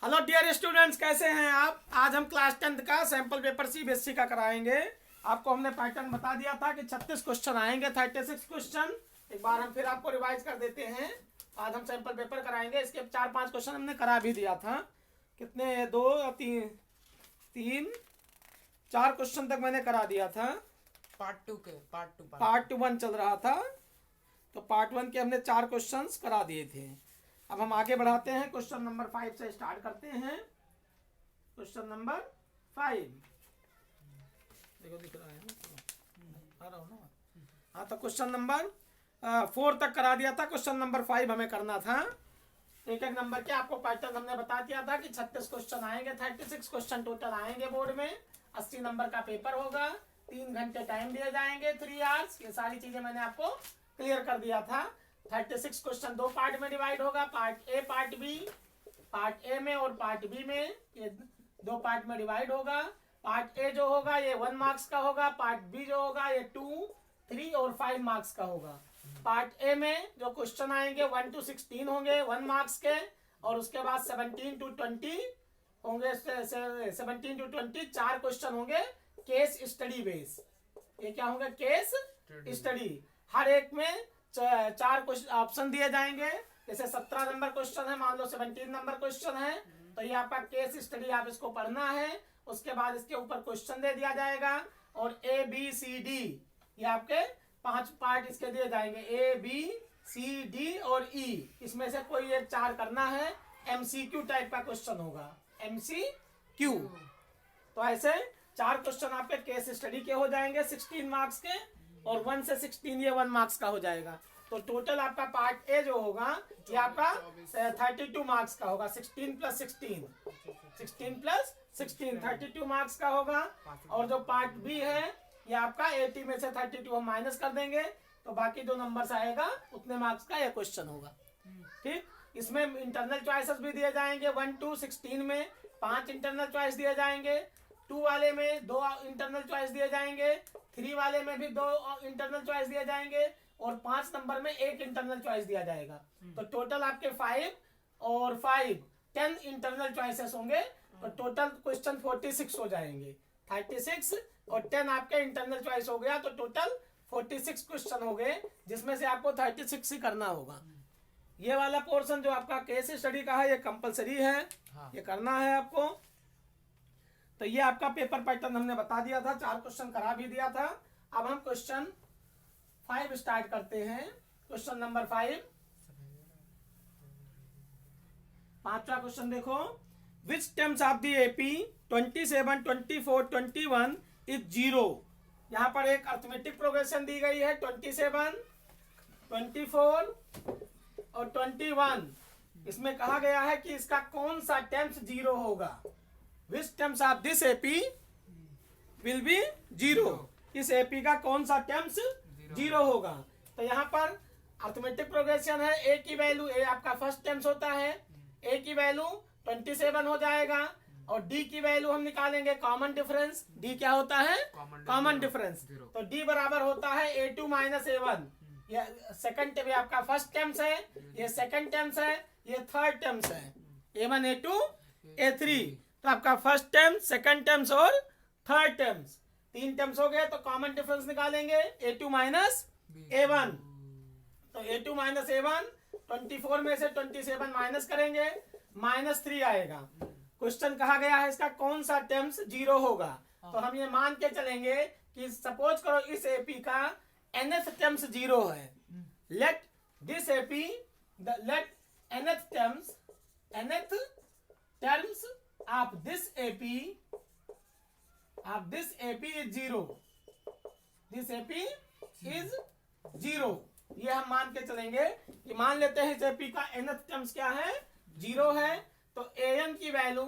Hello dear students, कैसे हैं आप। आज हम क्लास 10th का सैंपल पेपर सीबीएसई का कराएंगे। आपको हमने पैटर्न बता दिया था कि 36 क्वेश्चन आएंगे, 36 क्वेश्चन। एक बार हम फिर आपको रिवाइज कर देते हैं। आज हम सैंपल पेपर कराएंगे। इसके 4-5 क्वेश्चन हमने करा भी दिया था। कितने, 2 या 3 4 क्वेश्चन तक मैंने करा दिया था। पार्ट 1 चल रहा था, तो पार्ट 1 के हमने 4 क्वेश्चन करा दिए थे। अब हम आगे बढ़ाते हैं। क्वेश्चन नंबर 5 से स्टार्ट करते हैं। क्वेश्चन नंबर 5 देखो, दिख रहा है ना, आ रहा हूँ ना। हाँ, तो क्वेश्चन नंबर 4 तक करा दिया था। क्वेश्चन नंबर 5 हमें करना था। एक एक नंबर के आपको पैटर्न हमने बता दिया था कि 36 क्वेश्चन आएंगे, 36 क्वेश्चन टोटल आएंगे बोर्ड में। 80 नंबर का पेपर होगा, 3 घंटे टाइम दिए जाएंगे, 3 आवर्स। ये सारी चीजें मैंने आपको क्लियर कर दिया था। 36 क्वेश्चन 2 पार्ट में डिवाइड होगा, part A part B. Part A में और पार्ट बी में, ये 2 पार्ट में डिवाइड होगा। पार्ट ए जो होगा ये 1 मार्क्स का होगा, पार्ट बी जो होगा ये 2, 3 और 5 मार्क्स का होगा। पार्ट ए में जो क्वेश्चन आएंगे 1 to 16 होंगे 1 मार्क्स के, और उसके बाद 17 to 20 होंगे। 17 to 20 4 क्वेश्चन होंगे केस स्टडी बेस। ये क्या होंगे? Case study. हर एक में 4 क्वेश्चन ऑप्शन दिए जाएंगे। जैसे 17 नंबर क्वेश्चन है, मान लो 17 नंबर क्वेश्चन है, तो ये आपका केस स्टडी, आप इसको पढ़ना है। उसके बाद इसके ऊपर क्वेश्चन दे दिया जाएगा, और ए बी सी डी ये आपके 5 पार्ट इसके दिए जाएंगे। ए बी सी डी और ई, इसमें से कोई एक 4 करना है। एमसीक्यू टाइप का क्वेश्चन होगा, एमसीक्यू। तो ऐसे 4 क्वेश्चन आपके केस स्टडी के हो जाएंगे 16 मार्क्स के, और 1 से 16 ये 1 मार्क्स का हो जाएगा। तो टोटल आपका पार्ट ए जो होगा ये आपका 32 मार्क्स का होगा। 16 + 16 32 मार्क्स का होगा। और जो पार्ट बी है ये आपका 80 में से 32 हम माइनस कर देंगे, तो बाकी जो नंबर्स आएगा उतने मार्क्स का ये क्वेश्चन होगा। ठीक, इसमें इंटरनल चॉइसेस भी दिए जाएंगे। 1 to 16 में 5 इंटरनल चॉइस दिए जाएंगे, 2 वाले में 2 इंटरनल चॉइस दिए जाएंगे, 3 वाले में भी 2 इंटरनल चॉइस दिए जाएंगे, और 5 नंबर में 1 इंटरनल चॉइस दिया जाएगा। तो टोटल आपके 5 और 5 10 इंटरनल चॉइसेस होंगे। तो टोटल क्वेश्चन 46 हो जाएंगे। 36 और 10 आपके इंटरनल चॉइस हो गया, तो टोटल 46 क्वेश्चन हो गए, जिसमें से आपको 36 ही करना होगा। ये वाला पोर्शन जो आपका केस स्टडी का है ये कंपलसरी है। ये करना है आपको। तो ये आपका पेपर पैटर्न हमने बता दिया था, 4 क्वेश्चन करा भी दिया था। अब हम क्वेश्चन 5 स्टार्ट करते हैं। क्वेश्चन नंबर 5, 5वां क्वेश्चन देखो। Which terms of the AP 27, 24, 21 is 0। यहाँ पर एक अर्थमेटिक प्रोग्रेशन दी गई है। 27, 24 और 21, इसमें कहा गया है कि इसका कौन सा टर्म्स 0 होगा। Which terms of this AP will be 0। इस एपी का कौन सा टर्म्स 0 होगा। तो यहाँ पर अर्थमेटिक प्रोग्रेशन है। ए की वैल्यू, ए आपका फर्स्ट टर्म्स होता है, ए की वैल्यू 27 हो जाएगा, और डी की वैल्यू हम निकालेंगे कॉमन डिफरेंस। डी क्या होता है? Common difference. तो डी बराबर होता है A2 - A1। ये सेकंड टर्म, आपका फर्स्ट टर्म्स है, ये सेकंड टर्म्स है, ये थर्ड टर्म्स है। A1 A2 A3। तो आपका फर्स्ट टर्म, सेकंड टर्म्स और थर्ड टर्म्स, 3 टर्म्स हो गए। तो कॉमन डिफरेंस निकालेंगे A2 - A1। तो A2 - A1, 24 में से 27 माइनस करेंगे, -3 आएगा। क्वेश्चन कहा गया है इसका कौन सा टर्म्स 0 होगा। तो हम ये मान के चलेंगे कि सपोज करो इस एपी का nth टर्म्स 0 है। Let this AP, let nth terms of this AP is 0। This AP is 0। ये हम मान के चलेंगे कि मान लेते हैं इस एपी का nth टर्म्स क्या है? 0 है। तो an की वैल्यू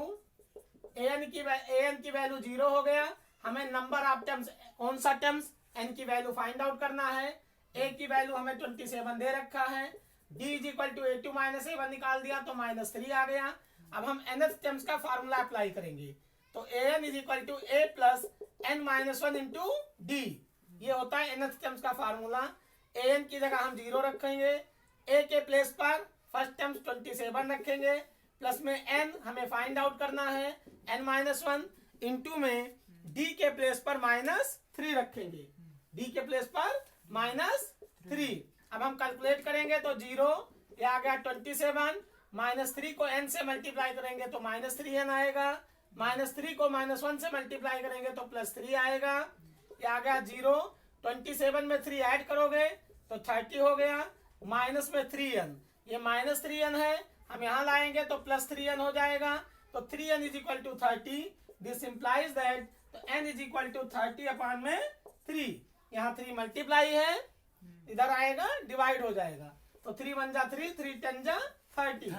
0 हो गया। हमें नंबर ऑफ टर्म्स, कौन सा टर्म्स, n की वैल्यू फाइंड आउट करना है। a की वैल्यू हमें 27 दे रखा है। d = A2 - A1 निकाल दिया तो -3 आ गया। अब हम nth टर्म्स का फार्मूला अप्लाई करेंगे। तो an = A + n - 1 × d। ये होता है nth टर्म्स का फार्मूला। an की जगह हम 0 रखेंगे, a के प्लेस पर फर्स्ट टर्म्स 27 रखेंगे, प्लस में n हमें फाइंड आउट करना है, n-1 इंटू में d के प्लेस पर -3 रखेंगे, d के प्लेस पर -3। अब हम कैलकुलेट करेंगे तो 0 ये आ गया 27, -3 को n से मल्टीप्लाई करेंगे तो -3n आएगा, -3 को -1 से मल्टीप्लाई करेंगे तो +3 आएगा। ये आ गया 0, 27 में 3 ऐड करोगे तो 30 हो गया, माइनस में 3n, ये -3n है, हम यहाँ लाएंगे तो +3n हो जाएगा, तो 3n is equal to 30। This implies that तो n is equal to 30 upon में 3, यहाँ 3 मल्टीप्लाई है, इधर आएगा डिवाइड हो जाएगा, तो 3 1 जा 3, 3 10 जा 30,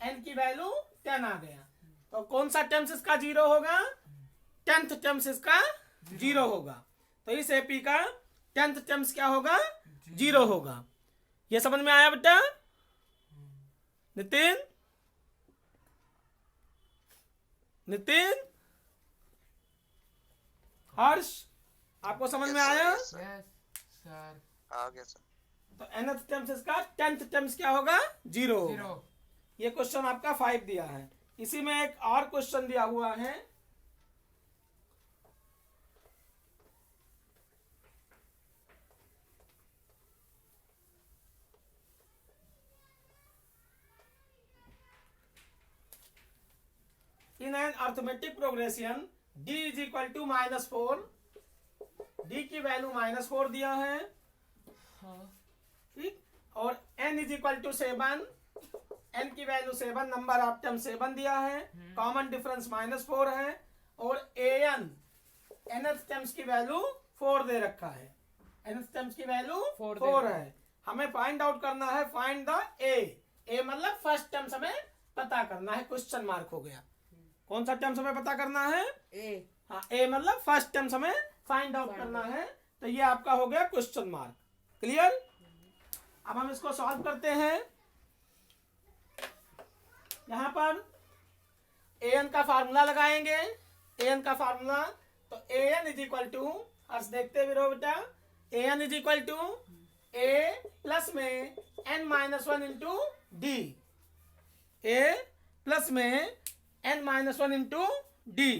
n की वैल्यू 10 आ गया। तो कौन सा टर्म्स इसका 0 होगा? 10th टर्म्स इसका 0 होगा। तो इस एपी का 10th टर्म्स क्या होगा? 0 होगा। ये समझ में आया बेटा? नितिन, नितिन, हर्ष, आपको समझ में आया? यस सर, आ गया सर। तो nth टर्म्स इसका 10th टर्म्स क्या होगा? 0 होगा। ये क्वेश्चन आपका 5 दिया है। इसी में एक और क्वेश्चन दिया हुआ है, in an arithmetic progression d is equal to -4, d की वैल्यू -4 दिया है, ठीक, और n is equal to 7, n की वैल्यू 7, नंबर ऑफ टर्म 7 दिया है, कॉमन डिफरेंस -4 है, और an nth टर्म्स की वैल्यू 4 दे रखा है, nth टर्म्स की वैल्यू 4 है। हमें फाइंड आउट करना है, फाइंड द a मतलब फर्स्ट टर्म्स हमें पता करना है, क्वेश्चन मार्क हो गया। कौन सा टर्म्स हमें पता करना है? ए। हाँ, a मतलब फर्स्ट टर्म्स हमें फाइंड आउट करना है, तो ये आपका हो गया क्वेश्चन मार्क। क्लियर? अब हम इसको सॉल्व करते हैं। यहां पर an का फार्मूला लगाएंगे, an का फार्मूला, तो an इज इक्वल टू, अर्स देखते भी रहो बेटा, an is equal to a plus में n-1 into D, a plus में n-1 into D,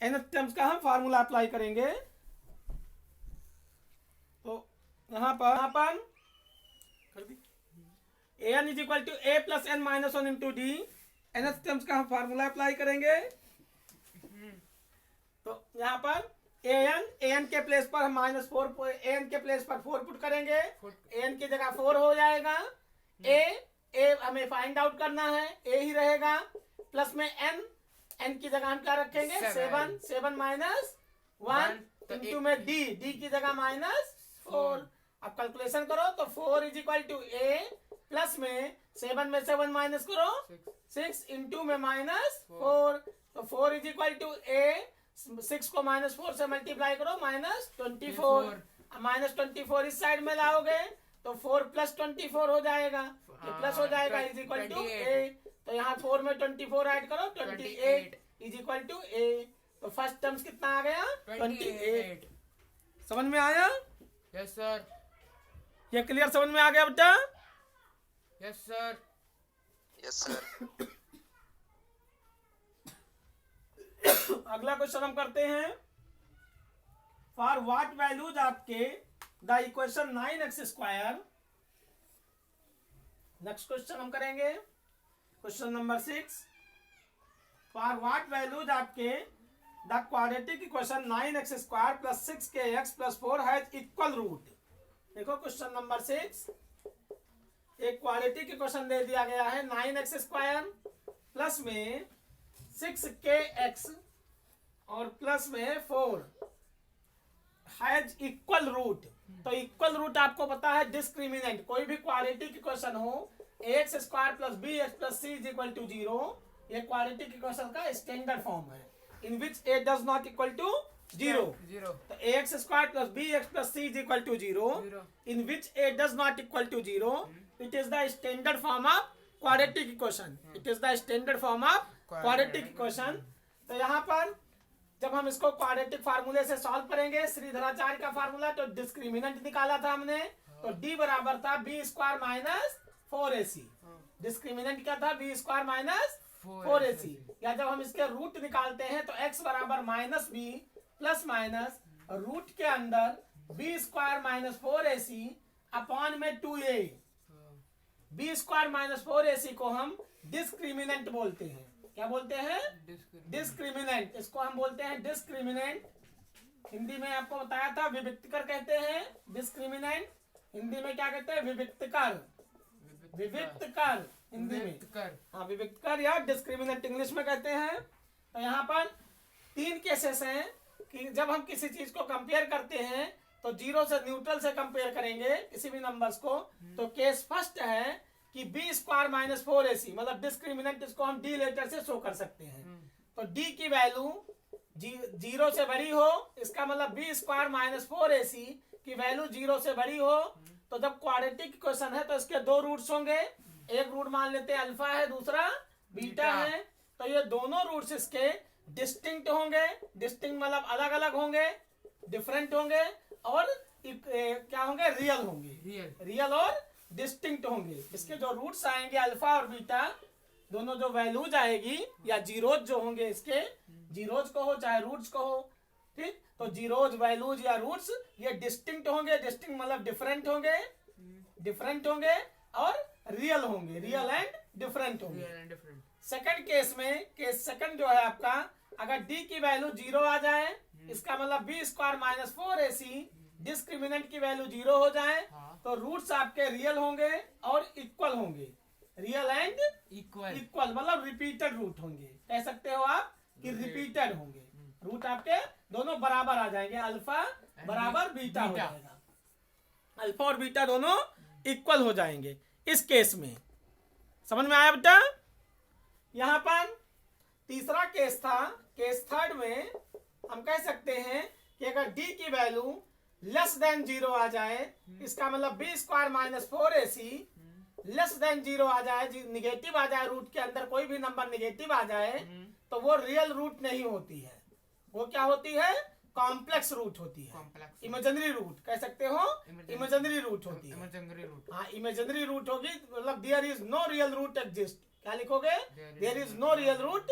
n terms का हम फार्मूला अप्लाई करेंगे। तो यहां पर an is equal to a plus n-1 into D, n terms का हम फार्मूला अप्लाई करेंगे। तो यहाँ पर an के प्लेस पर हम -4, an के प्लेस पर 4 पुट करेंगे, an की जगह 4 हो जाएगा। a हमें फाइंड आउट करना है, a ही रहेगा, प्लस में n की जगह हम क्या रखेंगे? 7 -1 इंटू में d की जगह -4। अब कैलकुलेशन करो तो 4 is equal to a plus में 7 में 7 माइनस करो 6 इंटू में -4, तो 4 इज इक्वल टू a, 6 को -4 से मल्टीप्लाई करो -24, -24 इस साइड में लाओगे तो 4 प्लस 24 हो जाएगा, ये प्लस हो जाएगा, इज इक्वल टू a, तो यहाँ 4 में 24 ऐड करो 28 इज इक्वल टू a, तो फर्स्ट टर्म्स कितना आ गया? 28। समझ में आया? यस सर, ये क्लियर समझ में आ गया बेटा? Yes sir, yes sir. अगला क्वेश्चन हम करते हैं, for what values of k the equation 9x²। Next question हम करेंगे, question number 6, for what values of k the quadratic equation 9x² plus 6kx plus 4 has equal root. देखो क्वेश्चन नंबर 6, एक quadratic equation दे दिया गया है 9x² प्लस में 6kx और प्लस में 4 हैज इक्वल रूट। तो इक्वल रूट आपको पता है डिस्क्रिमिनेंट, कोई भी क्वाड्रेटिक इक्वेशन हो ax² plus bx plus c is equal to 0, ये क्वाड्रेटिक इक्वेशन का स्टैंडर्ड फॉर्म है, in which a does not equal to 0। तो ax² plus bx plus c is equal to 0, in which a does not equal to 0, it is the standard form of quadratic equation, it is the standard form of quadratic equation. तो यहाँ पर जब हम इसको quadratic फार्मूले से solve करेंगे, श्रीधराचार्य का फार्मूला, तो डिस्क्रिमिनेंट निकाला था हमने, तो d बराबर था b² माइनस 4ac, डिस्क्रिमिनेंट क्या था, बी स्क्वायर माइनस 4ac। या जब हम इसके रूट निकालते हैं तो x बराबर minus B plus minus root के अंदर B square minus 4ac upon में 2a। B square minus 4ac को हम डिस्क्रिमिनेंट बोलते हैं। क्या बोलते हैं, डिस्क्रिमिनेंट। इसको हम बोलते हैं डिस्क्रिमिनेंट। हिंदी में आपको बताया था विविक्तकर कहते हैं डिस्क्रिमिनेंट। हिंदी में क्या कहते हैं, विविक्तकर। विविक्तकर हिंदी में, हाँ विविक्तकर या डिस्क्रिमिनेंट इंग्लिश में कहते हैं। तो यहाँ पर 3 केसेस हैं कि जब हम किसी चीज को कंपेयर करते हैं तो जीरो से न्यूट्रल से कंपेयर करेंगे किसी भी नंबर्स को। तो केस फर्स्ट है कि बी स्क्वायर माइनस 4ac, मतलब डिस्क्रिमिनेंट, इसको हम डी लेटर से शो कर सकते हैं। तो डी की वैल्यू जीरो से बड़ी हो, इसका मतलब बी स्क्वायर माइनस 4ac की वैल्यू जीरो से बड़ी हो। तो जब क्वाड्रेटिक इक्वेशन है तो इसके 2 रूट्स होंगे। एक रूट मान लेते हैं अल्फा है, दूसरा बीटा है। तो ये दोनों रूट्स इसके डिस्टिंक्ट होंगे। डिस्टिंक्ट मतलब अलग अलग होंगे, डिफरेंट होंगे, और क्या होंगे, रियल होंगे। रियल और डिस्टिंक्ट होंगे। इसके जो रूट्स आएंगे अल्फा और बीटा, दोनों जो वैल्यूज आएगी या जीरोज जो होंगे, इसके जीरोज को हो चाहे रूट्स को हो, ठीक। तो जीरोज, वैल्यूज या रूट्स ये डिस्टिंक्ट होंगे। डिस्टिंक्ट मतलब डिफरेंट होंगे, डिफरेंट होंगे और रियल होंगे, रियल एंड डिफरेंट होंगे। सेकंड केस में, केस सेकंड जो है आपका, अगर डी की वैल्यू जीरो आ जाए, इसका मतलब B square minus 4ac discriminant की वैल्यू जीरो हो जाए, तो रूट्स आपके रियल होंगे और इक्वल होंगे। रियल एंड इक्वल मतलब रिपीटेड रूट होंगे। कह सकते हो आप कि रिपीटेड होंगे। रूट आपके दोनों बराबर आ जाएंगे, अल्फा बराबर बीटा हो जाएगा। अल्फा और बीटा दोनों इक्वल हो जाएंगे इस केस में। समझ में आया बेटा? यहाँ पर तीसरा केस था, केस थर्ड में हम कह सकते हैं कि अगर डी की वैल्यू लेस देन जीरो आ जाए, इसका मतलब B square minus 4ac less than zero आ जाए, निगेटिव आ जाए, रूट के अंदर कोई भी नंबर निगेटिव आ जाए, तो वो रियल रूट नहीं होती है। वो क्या होती है, कॉम्प्लेक्स रूट होती है। इमेजिनरी रूट कह सकते हो, इमेजिनरी रूट होती है। हाँ, इमेजिनरी रूट होगी, मतलब there is no real root exist. क्या लिखोगे, there is no real root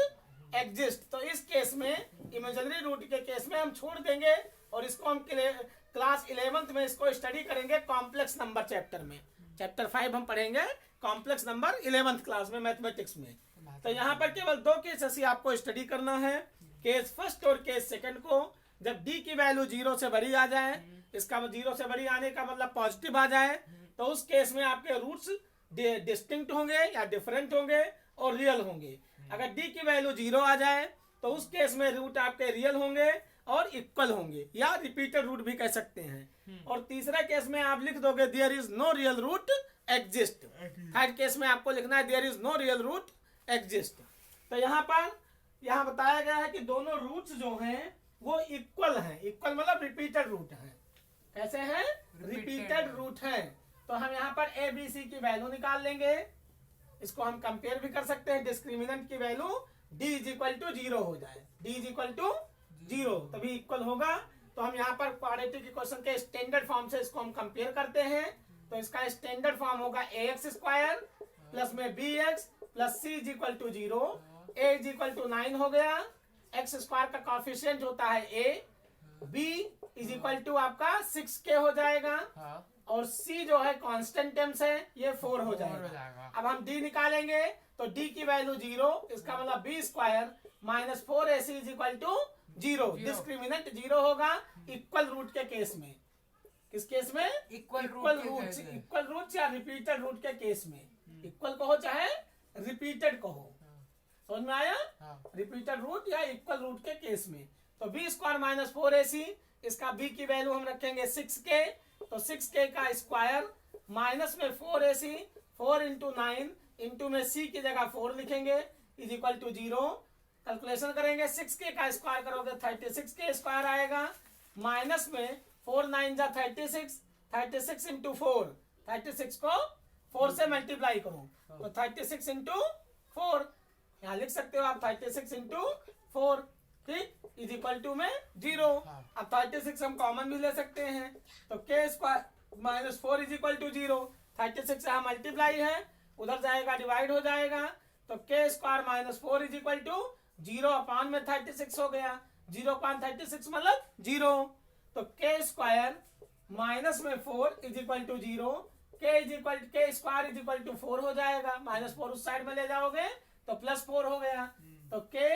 exist. तो इस केस में, इमेजिनरी रूट के केस में हम छोड़ देंगे और इसको हम क्लास 11th में इसको स्टडी करेंगे कॉम्प्लेक्स नंबर चैप्टर में। चैप्टर 5 हम पढ़ेंगे कॉम्प्लेक्स नंबर 11th क्लास में मैथमेटिक्स में। तो यहाँ पर केवल 2 केसेस ही आपको स्टडी करना है, केस फर्स्ट और केस सेकंड को। जब डी की वैल्यू जीरो से बड़ी आ जाए, इसका जीरो से बड़ी आने का मतलब पॉजिटिव आ जाए, तो उस केस में आपके रूट्स डिस्टिंक्ट होंगे या डिफरेंट होंगे और रियल होंगे। अगर डी की वैल्यू जीरो आ जाए तो उस केस में रूट आपके रियल होंगे और इक्वल होंगे, या रिपीटेड रूट भी कह सकते हैं। और तीसरा केस में आप लिख दोगे there is no real root exist. Third case में आपको लिखना है there is no real root exist. तो यहाँ पर बताया गया है कि दोनों रूट्स जो हैं वो इक्वल हैं। इक्वल मतलब रिपीटेड रूट हैं। कैसे हैं, रिपीटेड रूट हैं। तो हम यहाँ पर ए बी सी की वैल्यू निकाल लेंगे। इसको हम कंपेयर भी कर सकते हैं। डिस्क्रिमिनेंट की value D is equal to zero हो जाए, D is equal to zero, तभी इक्वल होगा। तो हम यहाँ पर क्वाड्रेटिक इक्वेशन के स्टैंडर्ड फॉर्म से इसको हम कंपेयर करते हैं। तो इसका स्टैंडर्ड फॉर्म होगा ए एक्स स्क्वायर प्लस में B X plus C is equal to zero. A is equal to 9 हो गया, एक्स स्क्वायर का कॉफिशिएंट होता है A, B is equal to आपका 6k हो जाएगा, और सी जो है कांस्टेंट टर्म्स है, ये 4 हो जाएगा। अब हम डी निकालेंगे तो डी की वैल्यू जीरो, इसका मतलब B square minus 4ac is equal to zero. Discriminant zero होगा इक्वल रूट के केस में। किस केस में, इक्वल रूट या रिपीटेड रूट के केस में। इक्वल कहो चाहे रिपीटेड कहो, समझ में आया? रिपीटेड रूट या इक्वल रूट के केस में। तो बी स्क्वायर माइनस 4ac, इसका बी की वैल्यू हम रखेंगे 6k, तो 6k का स्क्वायर माइनस में 4ac, 4 इंटू 9 इंटू में c की जगह 4 लिखेंगे is equal to zero. Calculation करेंगे, 6k का स्क्वायर करोगे 36k स्क्वायर आएगा, माइनस में 4 9 जा 36, 36 इंटू 4, 36 को 4 से मल्टीप्लाई करो तो 36 इंटू 4, यहाँ लिख सकते हो आप 36 इंटू 4, ठीक, इज इक्वल टू में जीरो। अब 36 हम कॉमन भी ले सकते हैं, तो k square minus 4 is equal to zero. 36 से यहाँ मल्टीप्लाई है उधर जाएगा डिवाइड हो जाएगा, तो K square minus 4 is equal to 0 upon में 36 हो गया, 0 अपान 36 मतलब 0, तो के स्क्वायर माइनस में 4 इज इक्वल टू 0, के स्क्वायर इज इक्वल टू 4 हो जाएगा, -4 उस साइड में ले जाओगे तो +4 हो गया, तो के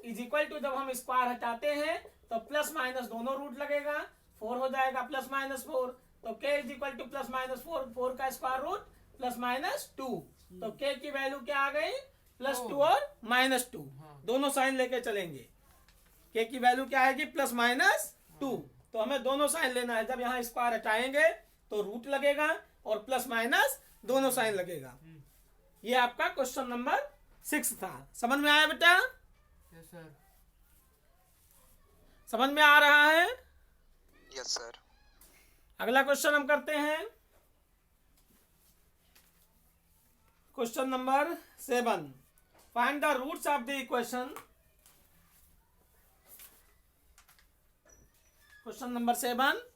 इज इक्वल टू जब हम स्क्वायर हटाते हैं तो प्लस माइनस दोनों रूट लगेगा, 4 हो जाएगा +-4, तो के इज इक्वल टू +-4, 4 का स्क्वायर रूट +-2, तो के की वैल्यू क्या आ गई, +2 और -2, दोनों साइन लेके चलेंगे। के की वैल्यू क्या आएगी, +-2, तो हमें दोनों साइन लेना है। जब यहाँ स्क्वायर हटाएंगे तो रूट लगेगा और +- दोनों साइन लगेगा। ये आपका क्वेश्चन नंबर 6 था। समझ में आया बेटा? Yes sir. समझ में आ रहा है? Yes sir. अगला क्वेश्चन हम करते हैं, question number 7। Find the roots of the equation. Question number 7,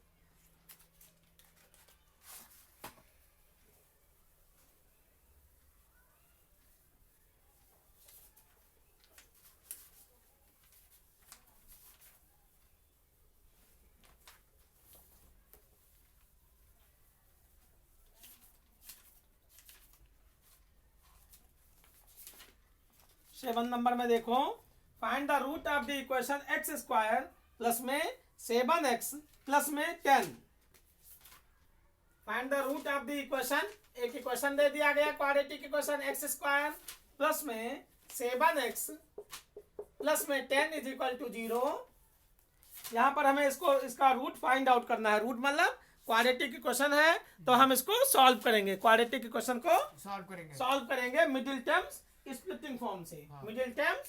number में देखो, find the root of the equation X square plus में 7x प्लस में 10। Find the root of the equation, एक equation दे दिया गया quadratic equation X square plus में 7x plus में 10 इज इक्वल टू 0। यहाँ पर हमें इसका रूट फाइंड आउट करना है। रूट मतलब क्वाड्रेटिक इक्वेशन है तो हम इसको सॉल्व करेंगे, क्वाड्रेटिक इक्वेशन को सॉल्व करेंगे मिडिल टर्म्स स्प्लिटिंग फॉर्म से, मिडिल टर्म्स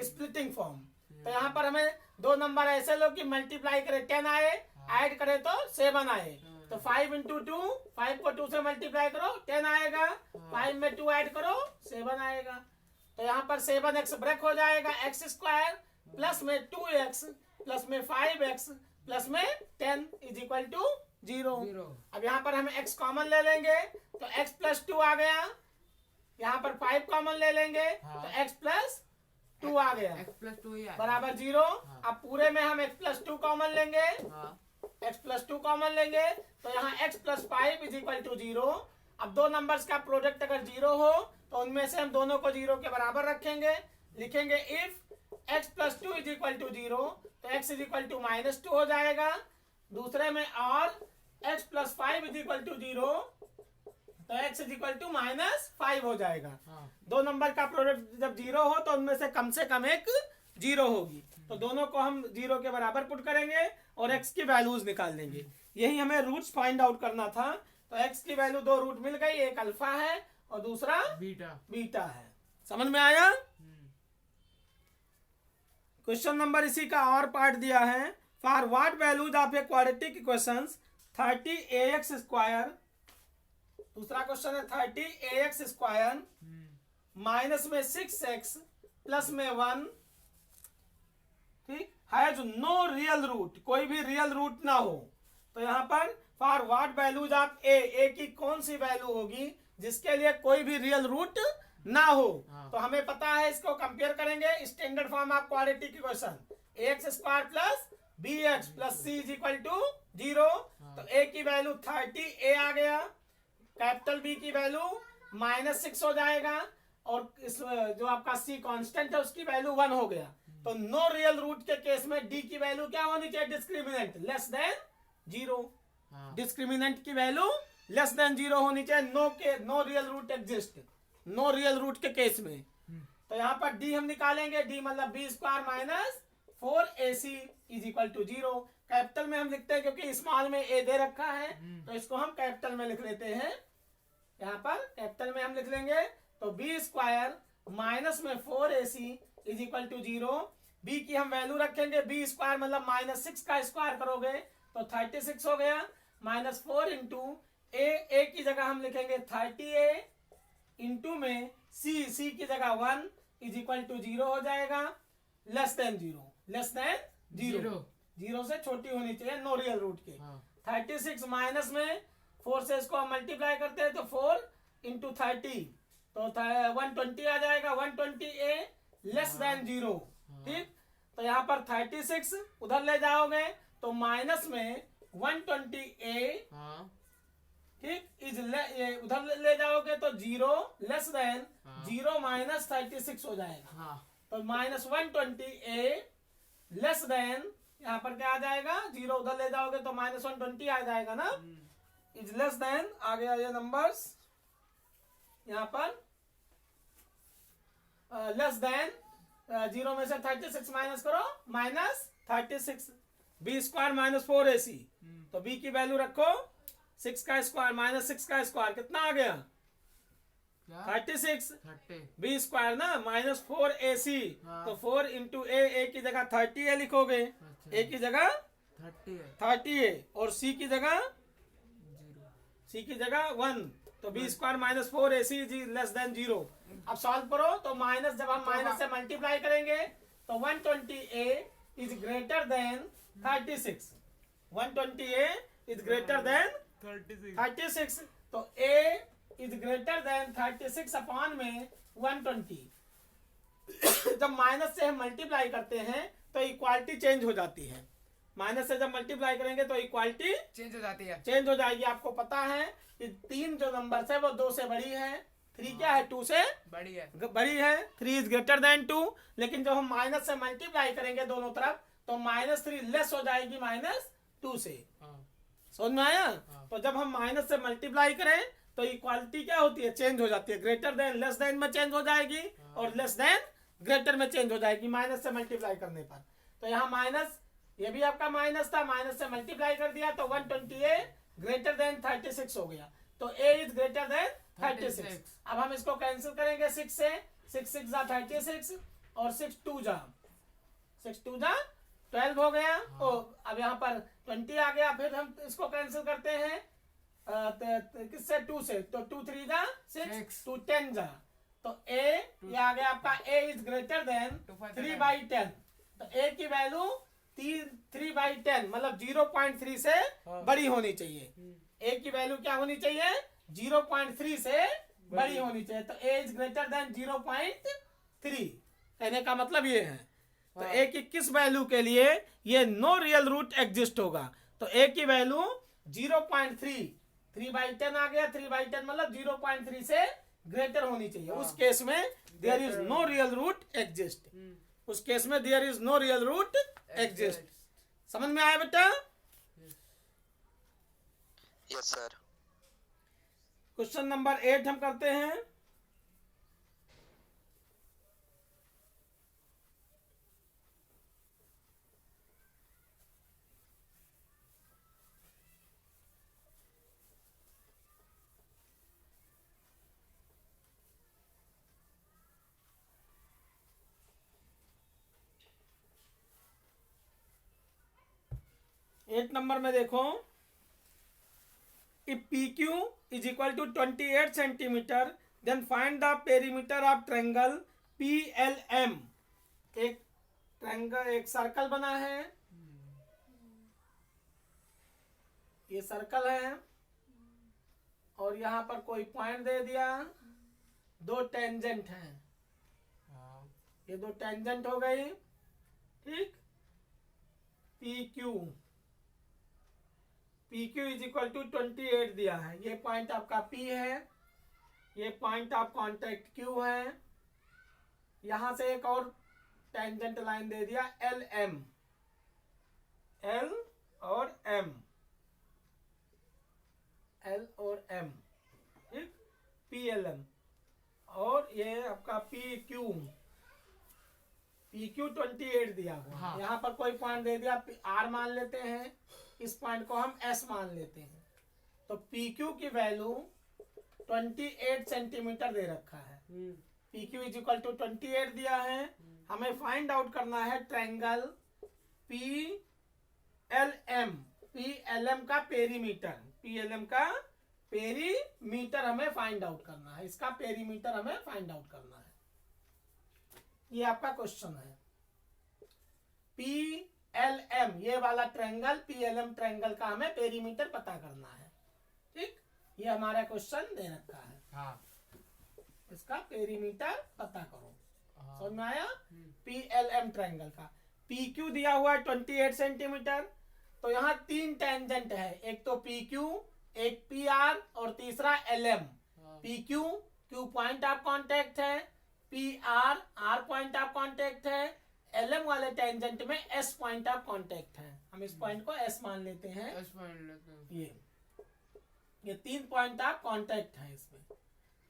स्प्लिटिंग फॉर्म। तो यहाँ पर हमें दो नंबर ऐसे लो कि मल्टीप्लाई करें 10 आए, ऐड करें तो 7 आए, तो 5 × 2, 5 को 2 से मल्टीप्लाई करो 10 आएगा, 5 में 2 ऐड करो 7 आएगा। तो यहाँ पर 7x ब्रेक हो जाएगा, एक्स स्क्वायर प्लस में 2x प्लस में 5x प्लस में 10 इज इक्वल टू 0। अब यहाँ पर हम x कॉमन ले लेंगे तो x प्लस 2 आ गया, यहाँ पर 5 कॉमन ले लेंगे तो x प्लस 2 आ गया, बराबर 0। अब पूरे में हम x प्लस 2 कॉमन लेंगे, x प्लस 2 कॉमन लेंगे तो यहाँ x plus 5 is equal to 0। अब दो नंबर्स का प्रोडक्ट अगर 0 हो तो उनमें से हम दोनों को 0 के बराबर रखेंगे, लिखेंगे if x plus 2 is equal to 0 तो x इज इक्वल टू -2 हो जाएगा। दूसरे में और x plus 5 is equal to 0 तो x इज इक्वल टू -5 हो जाएगा। दो नंबर का प्रोडक्ट जब 0 हो तो उनमें से कम एक 0 होगी, तो दोनों को हम 0 के बराबर पुट करेंगे और x की वैल्यूज निकाल लेंगे। यही हमें रूट्स फाइंड आउट करना था। तो x की वैल्यू दो रूट मिल गई, एक अल्फा है और दूसरा बीटा है। समझ में आया? क्वेश्चन नंबर इसी का और पार्ट दिया है, for what values of a quadratic equations 30ax square. दूसरा क्वेश्चन है 30ax स्क्वायर माइनस में 6x प्लस में 1, ठीक है, जो नो रियल रूट, कोई भी रियल रूट ना हो। तो यहाँ पर फॉर व्हाट वैल्यूज ऑफ ए की कौन सी वैल्यू होगी जिसके लिए कोई भी रियल रूट ना हो। तो हमें पता है, इसको कंपेयर करेंगे standard form of quadratic equation, ax square plus bx plus c is equal to 0। तो a की वैल्यू 30a आ गया, कैपिटल B की वैल्यू -6 हो जाएगा और इस जो आपका C कांस्टेंट है उसकी वैल्यू 1 हो गया। तो नो रियल रूट के केस में D की वैल्यू क्या होनी चाहिए, डिस्क्रिमिनेंट लेस देन 0। डिस्क्रिमिनेंट की वैल्यू लेस देन 0 होनी चाहिए, no real root exist, no real root के केस में। तो यहाँ पर D हम निकालेंगे, D मतलब b square minus 4ac is equal to 0। Capital में हम लिखते हैं क्योंकि स्मॉल में a दे रखा है तो इसको हम कैपिटल में लिख लेते हैं। यहाँ पर कैपिटल में हम लिख लेंगे तो b स्क्वायर माइनस में 4ac is equal to 0। b की हम वैल्यू रखेंगे, b स्क्वायर मतलब -6 का स्क्वायर करोगे तो 36 हो गया, -4 इंटू a की जगह हम लिखेंगे 30a इंटू में c की जगह 1 इज इक्वल टू 0 हो जाएगा, लेस देन 0 0 से छोटी होनी चाहिए नो रियल रूट के। 36 माइनस में 4 से इसको हम मल्टीप्लाई करते हैं तो 4 इंटू 30 तो 120 आ जाएगा, 120A लेस देन 0। ठीक, तो यहाँ पर 36 उधर ले जाओगे तो माइनस में 120A, हाँ ठीक, उधर ले जाओगे तो 0 लेस देन 0 माइनस 36 हो जाएगा। हाँ तो माइनस 120A लेस देन, यहाँ पर क्या आ जाएगा, 0 उधर ले जाओगे तो माइनस 120 आ जाएगा ना, इज लेस देन, आ गया ये नंबर्स यहाँ पर लेस देन 0 में से 36 माइनस करो, minus 36, B square minus 4AC, तो बी की वैल्यू रखो 6 का स्क्वायर माइनस 6 का स्क्वायर कितना आ गया, क्या 36, 30 बी स्क्वायर ना माइनस 4AC, हाँ। तो 4 इंटू ए की जगह 30A लिखोगे, अच्छा। ए की जगह 30 है 30A और सी की जगह 0 सी की जगह 1, तो B square minus 4AC less than 0। अब सॉल्व करो तो माइनस, जब हम माइनस से मल्टीप्लाई करेंगे तो 120A is greater than 36, 120A is greater than 36, तो A is greater than 36 upon में 120। जब माइनस से हम मल्टीप्लाई करते हैं तो इक्वालिटी चेंज हो जाती है, माइनस से जब मल्टीप्लाई करेंगे तो इक्वालिटी चेंज हो जाती है। चेंज हो जाएगी। आपको पता है कि 3 जो नंबर है वो 2 से बड़ी है, 3 क्या है 2 से बड़ी है। बड़ी है, 3 इज ग्रेटर देन 2, लेकिन जब हम माइनस से मल्टीप्लाई करेंगे दोनों तरफ तो -3 लेस हो जाएगी -2 से। हाँ समझ में आया? तो जब हम माइनस से मल्टीप्लाई करें तो इक्वालिटी क्या होती है, चेंज हो जाती है, ग्रेटर देन लेस देन में चेंज हो जाएगी और लेस देन ग्रेटर में चेंज हो जाएगी माइनस से मल्टीप्लाई करने पर। तो यहाँ माइनस, ये भी आपका माइनस था, माइनस से मल्टीप्लाई कर दिया तो 120A ग्रेटर देन 36 हो गया, तो A इज ग्रेटर देन 36। अब हम इसको कैंसिल करेंगे 6 से, 6 6 जा 36 और 6 2 जा 12 हो गया। ओ अब यहाँ पर 20 आ गया, फिर हम इसको कैंसिल करते हैं किससे, 2 से, तो 2 3 जा 6, 2 10 जा, तो A ये आ गया आपका A इज ग्रेटर देन 3/10, तो A की वैल्यू 3/10 मतलब 0.3 से बड़ी होनी चाहिए। A की वैल्यू क्या होनी चाहिए, 0.3 से बड़ी होनी चाहिए, तो A इज ग्रेटर देन 0.3, कहने का मतलब ये है। तो A की किस वैल्यू के लिए ये नो रियल रूट एग्जिस्ट होगा, तो A की वैल्यू 0.3, 3/10 आ गया, 3/10 मतलब 0.3 से ग्रेटर होनी चाहिए, उस केस में there is no real root exist, उस केस में there is no real root exist. समझ में आया बेटा? Yes sir. क्वेश्चन नंबर 8 हम करते हैं। एट नंबर में देखो, if PQ is equal to 28 centimetre then find the perimeter of triangle PLM। एक ट्रायंगल, एक सर्कल बना है, ये सर्कल है और यहाँ पर कोई पॉइंट दे दिया, 2 टेंजेंट हैं, ये 2 टेंजेंट हो गई, ठीक, PQ इज इक्वल टू 28 दिया है, ये पॉइंट आपका P है, ये पॉइंट ऑफ कांटेक्ट Q है, यहां से एक और टेंजेंट लाइन दे दिया LM, L और M, L और M, ठीक, PLM, और ये आपका PQ 28 दिया हुआ। हाँ। यहाँ पर कोई पॉइंट दे दिया, R मान लेते हैं, इस पॉइंट को हम S मान लेते हैं, तो PQ की वैल्यू 28 सेंटीमीटर दे रखा है, PQ इज इक्वल टू 28 दिया है, हमें फाइंड आउट करना है ट्रायंगल PLM का पेरीमीटर, PLM का पेरीमीटर हमें फाइंड आउट करना है, इसका पेरीमीटर हमें फाइंड आउट करना है, ये आपका क्वेश्चन है। PLM ये वाला ट्रायंगल, PLM ट्रायंगल का हमें पेरीमीटर पता करना है, ठीक, ये हमारा क्वेश्चन दे रखा है, हाँ इसका पेरीमीटर पता करो। हाँ समझ में आया? PLM ट्रायंगल का PQ दिया हुआ है 28 सेंटीमीटर। तो यहाँ 3 टेंजेंट है, एक तो PQ, एक PR और तीसरा LM। हाँ PQ Q point of contact है, PR R point of contact है, LM वाले टेंजेंट में S पॉइंट ऑफ कांटेक्ट है। हम इस पॉइंट को S मान लेते हैं। S पॉइंट लेते हैं। ये 3 पॉइंट ऑफ कांटेक्ट है इसमें।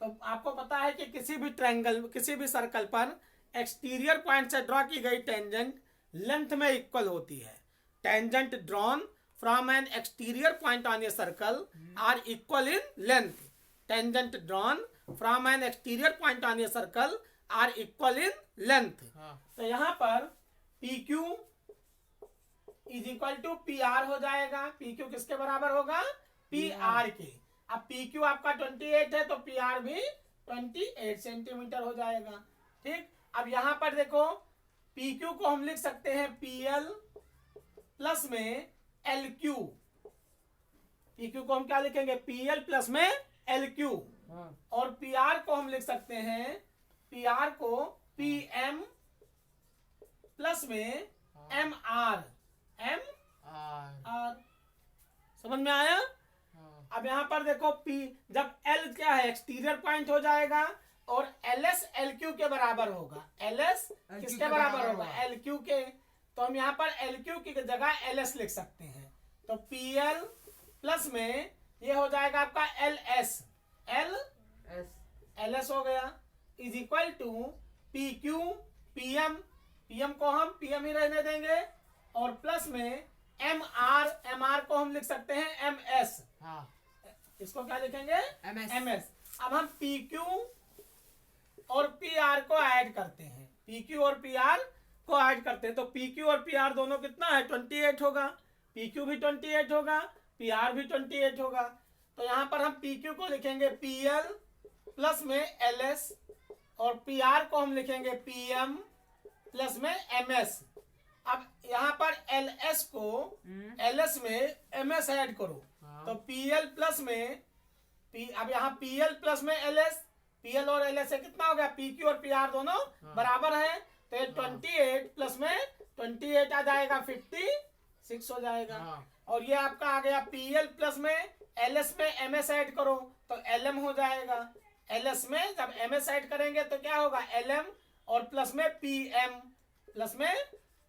तो आपको पता है कि किसी भी ट्रायंगल, किसी भी सर्कल पर एक्सटीरियर पॉइंट से ड्रॉ की गई टेंजेंट लेंथ में इक्वल होती है। Tangent drawn from an exterior point on a circle are equal in length. Tangent drawn from an exterior point on a circle are equal in length. तो यहाँ पर PQ is equal to PR हो जाएगा। PQ किसके बराबर होगा? PR के। अब PQ आपका 28 है तो PR भी 28 सेंटीमीटर हो जाएगा। ठीक, अब यहाँ पर देखो PQ को हम लिख सकते हैं PL प्लस में LQ। PQ को हम क्या लिखेंगे? PL प्लस में LQ। और PR को हम लिख सकते हैं, PR को PM प्लस में MR। समझ में आया? अब यहाँ पर देखो जब L क्या है, एक्सटीरियर पॉइंट हो जाएगा और LS LQ के बराबर होगा। LS किसके बराबर होगा? LQ के। तो हम यहाँ पर LQ की जगह LS लिख सकते हैं। तो PL प्लस में ये हो जाएगा आपका LS हो गया, is equal to PQ PM को हम PM ही रहने देंगे और प्लस में MR को हम लिख सकते हैं MS। इसको क्या लिखेंगे? MS। अब हम PQ और PR को ऐड करते हैं। PQ और PR को ऐड करते हैं तो PQ और PR दोनों कितना है? 28 होगा। PQ भी 28 होगा, PR भी 28 होगा। तो यहाँ पर हम PQ को लिखेंगे PL प्लस में LS और PR को हम लिखेंगे PM प्लस में MS। अब यहाँ पर LS को LS में MS ऐड करो तो PL प्लस में अब यहाँ PL प्लस में LS, PL और LS से कितना हो गया? PQ और PR दोनों बराबर है तो ये 28 प्लस में 28 आ जाएगा, 56 हो जाएगा। और ये आपका आ गया PL प्लस में LS में MS ऐड करो तो LM हो जाएगा। LS में जब MS ऐड करेंगे तो क्या होगा? LM और प्लस में PM प्लस में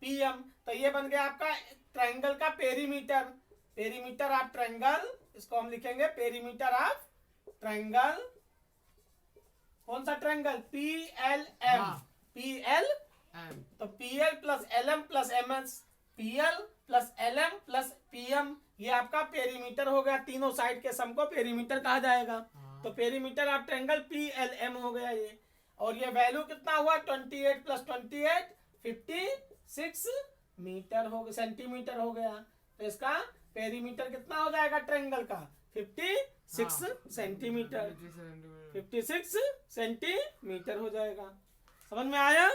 PM। तो ये बन गया आपका ट्रायंगल का पेरीमीटर। पेरीमीटर ऑफ ट्रायंगल, इसको हम लिखेंगे पेरीमीटर ऑफ ट्रायंगल। कौन सा ट्रायंगल? PLM। PLM तो PL plus LM plus MS, PL plus LM plus PM, ये आपका पेरीमीटर हो गया। तीनों साइड के सम को पेरीमीटर कहा जाएगा। तो पेरीमीटर ऑफ ट्रायंगल PLM हो गया ये। और ये वैल्यू कितना हुआ? 28 प्लस 28 56 मीटर हो गया, सेंटीमीटर हो गया। तो इसका पेरीमीटर कितना हो जाएगा ट्रायंगल का? 56 सेंटीमीटर। 56 सेंटीमीटर हो जाएगा। समझ में आया?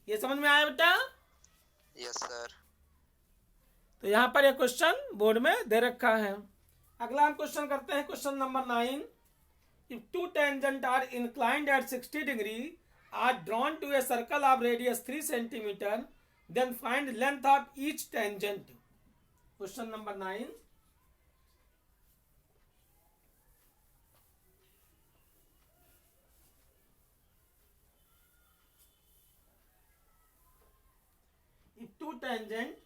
ये समझ में आया बेटा? Yes sir. तो यहाँ पर ये क्वेश्चन बोर्ड में दे रखा है। अगला हम क्वेश्चन करते हैं, question number 9। If two tangent are inclined at 60 degree are drawn to a circle of radius 3 centimeter, then find length of each tangent. Question number 9. If two tangents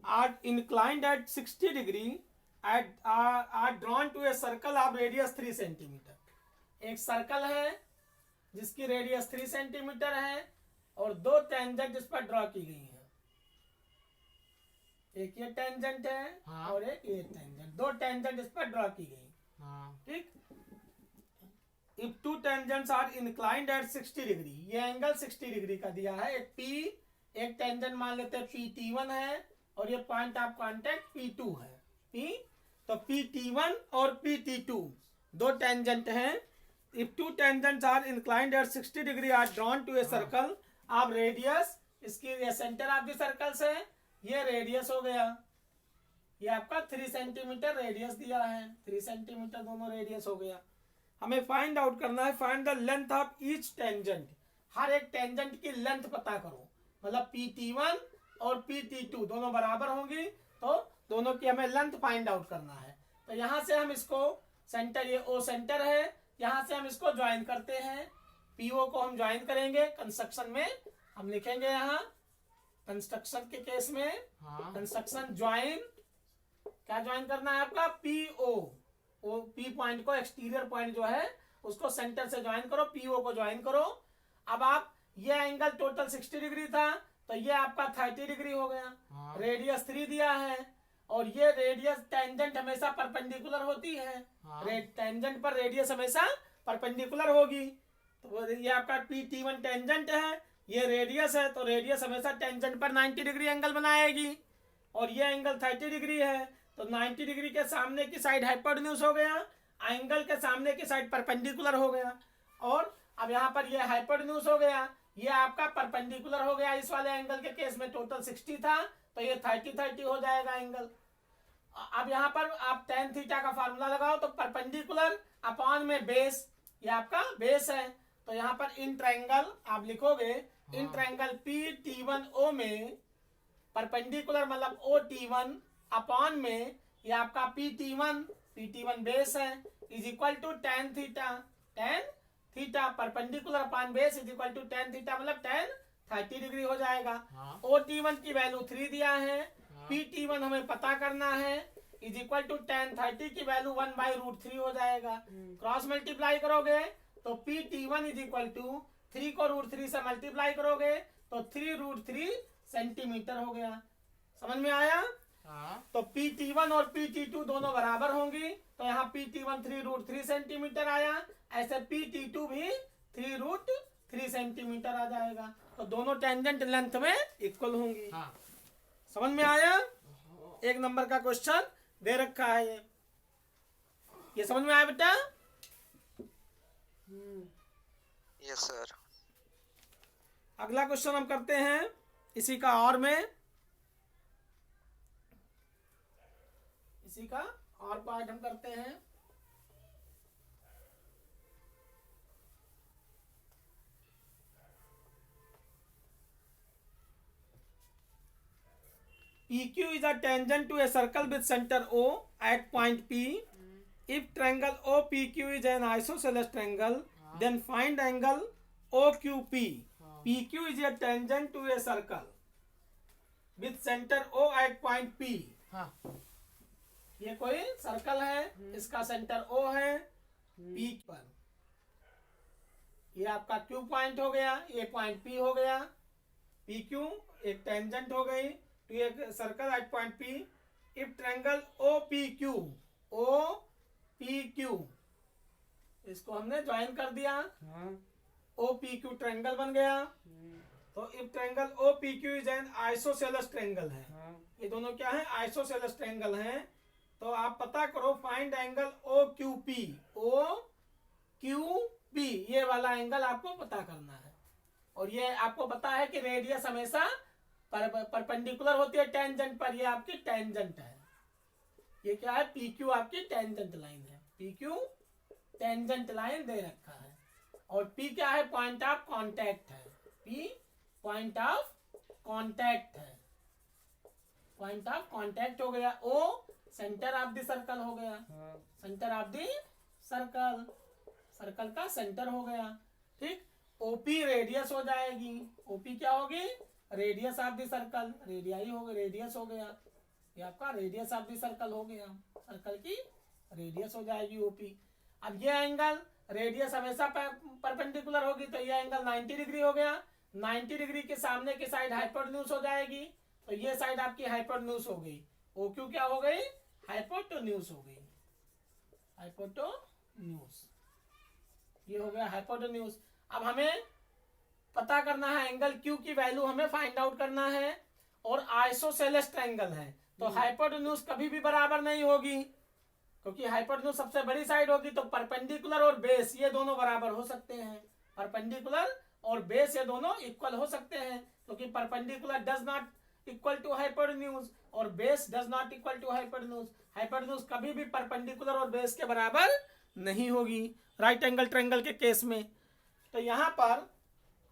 are inclined at 60 degree are drawn to a circle of radius 3 centimeter. एक circle है जिसकी radius 3 centimetre है और दो tangent इस पर draw की गई है। एक ये टेंजेंट है और एक ये टेंजेंट, दो टेंजेंट इस पर ड्रॉ की गई। ठीक, if two tangents are inclined at 60 degree, ये एंगल 60 डिग्री का दिया है। एक टेंजेंट मान लेते हैं PT1 है और ये पॉइंट ऑफ कांटेक्ट P2 है। तो PT1 और PT2 दो टेंजेंट हैं। If two tangents are inclined at 60 degree are drawn to a circle of radius, इसकी ये सेंटर ऑफ द सर्कल से ये रेडियस हो गया ये आपका 3 सेंटीमीटर रेडियस दिया है, 3 सेंटीमीटर दोनों रेडियस हो गया। हमें फाइंड आउट करना है, find the length of each tangent, हर एक टेंजेंट की लेंथ पता करो, मतलब PT1 और PT2 दोनों बराबर होंगी तो दोनों की हमें लेंथ फाइंड आउट करना है। तो यहाँ से हम इसको सेंटर, ये O सेंटर है, यहाँ से हम इसको ज्वाइन करते हैं, PO को हम ज्वाइन करेंगे कंस्ट्रक्शन में, हम लिखेंगे यहाँ कंस्ट्रक्शन के केस में हाँ कंस्ट्रक्शन ज्वाइन, क्या ज्वाइन करना है आपका PO, वो P पॉइंट को, एक्सटीरियर पॉइंट जो है उसको सेंटर से ज्वाइन करो, PO को ज्वाइन करो। अब आप ये एंगल टोटल 60 डिग्री था तो ये आपका 30 डिग्री हो गया। हाँ। रेडियस 3 दिया है और ये रेडियस टेंजेंट हमेशा परपेंडिकुलर होती है। हाँ। टेंजेंट पर रेडियस हमेशा परपेंडिकुलर होगी, तो ये आपका PT1 टेंजेंट है, ये रेडियस है, तो रेडियस हमेशा टेंजेंट पर 90 डिग्री एंगल बनाएगी और ये एंगल 30 डिग्री है, तो 90 डिग्री के सामने की साइड हाइपोटेन्यूज हो गया, एंगल के सामने की साइड परपेंडिकुलर हो गया। और अब यहाँ पर ये हाइपोटेन्यूज हो गया, ये आपका परपेंडिकुलर हो गया। इस वाले एंगल के केस में टोटल 60 था तो ये 30 हो जाएगा एंगल। अब यहाँ पर आप tan थीटा का फार्मूला लगाओ तो परपेंडिकुलर अपॉन में बेस, ये आपका बेस है, तो यहाँ पर इन ट्रायंगल आप लिखोगे, इन ट्रायंगल PT1O में परपेंडिकुलर मतलब OT1 अपॉन में ये आपका PT1 बेस है, is equal to tan theta perpendicular upon base is equal to tan theta, मतलब tan 30 डिग्री हो जाएगा। हाँ। OT1 की वैल्यू 3 दिया है, PT1 हमें पता करना है, इज इक्वल टू tan 30 की वैल्यू 1/√3 हो जाएगा। क्रॉस मल्टीप्लाई करोगे तो PT1 इज इक्वल टू 3 को √3 से मल्टीप्लाई करोगे तो 3√3 सेंटीमीटर हो गया। समझ में आया? हाँ। तो PT1 और PT2 दोनों बराबर होंगी, तो यहाँ PT1 3√3 सेंटीमीटर आया, ऐसे PT2 भी 3√3 सेंटीमीटर आ जाएगा, तो दोनों टेंजेंट लेंथ में इक्वल होंगी। हाँ। समझ में आया? एक नंबर का क्वेश्चन दे रखा है ये समझ में आया बेटा? Yes sir. अगला क्वेश्चन हम करते हैं इसी का और में, इसी का और पार्ट हम करते हैं। PQ is a tangent to a circle with center O at point P. If triangle OPQ is an isosceles triangle, then find angle OQP. PQ is a tangent to a circle with center O at point P. हाँ। ये कोई circle है, इसका centre O है P पर, ये आपका Q point हो गया, ये पॉइंट P हो गया, PQ एक टेंजेंट हो गई to a circle at point P. If triangle OPQ इसको हमने ज्वाइन कर दिया, OPQ ट्रायंगल बन गया, तो if triangle OPQ is an isosceles triangle है, ये दोनों क्या है? आइसोसेलेस ट्रायंगल हैं, तो आप पता करो फाइंड एंगल OQP। ये वाला एंगल आपको पता करना है, और ये आपको पता है कि रेडियस हमेशा परपेंडिकुलर होती है टेंजेंट पर, ये आपकी टेंजेंट है, ये क्या है? PQ आपकी टेंजेंट लाइन है, PQ टेंजेंट लाइन दे रखा है, और P क्या है? पॉइंट ऑफ कांटेक्ट है, P पॉइंट ऑफ कांटेक्ट है, पॉइंट ऑफ कांटेक्ट हो गया। O centre of the circle हो गया, centre of the circle, circle का सेंटर हो गया, ठीक। OP रेडियस हो जाएगी, OP क्या होगी? Radius of the circle, radii हो गया, रेडियस हो गया, ये आपका रेडियस ऑफ द सर्कल हो गया, सर्कल की रेडियस हो जाएगी OP। अब ये एंगल रेडियस हमेशा परपेंडिकुलर होगी, तो ये एंगल 90 डिग्री हो गया, 90 डिग्री के सामने की साइड हाइपोटेन्यूज हो जाएगी, तो ये साइड आपकी हाइपोटेन्यूज हो गई, OQ क्या हो गई? हाइपोटेन्यूज हो गई, हाइपोटेन्यूज, ये हो गया हाइपोटेन्यूज। अब हमें पता करना है एंगल Q की वैल्यू हमें फाइंड आउट करना है, और आइसोसेलेस ट्रायंगल है तो हाइपोटेन्यूज कभी भी बराबर नहीं होगी, क्योंकि हाइपोटेन्यूज सबसे बड़ी साइड होगी, तो परपेंडिकुलर और बेस ये दोनों बराबर हो सकते हैं, परपेंडिकुलर और बेस ये दोनों इक्वल हो सकते हैं, क्योंकि perpendicular does not equal to hypotenuse और base does not equal to hypotenuse. Hypotenuse कभी भी परपेंडिकुलर और बेस के बराबर नहीं होगी राइट एंगल ट्रायंगल के केस में। तो यहाँ पर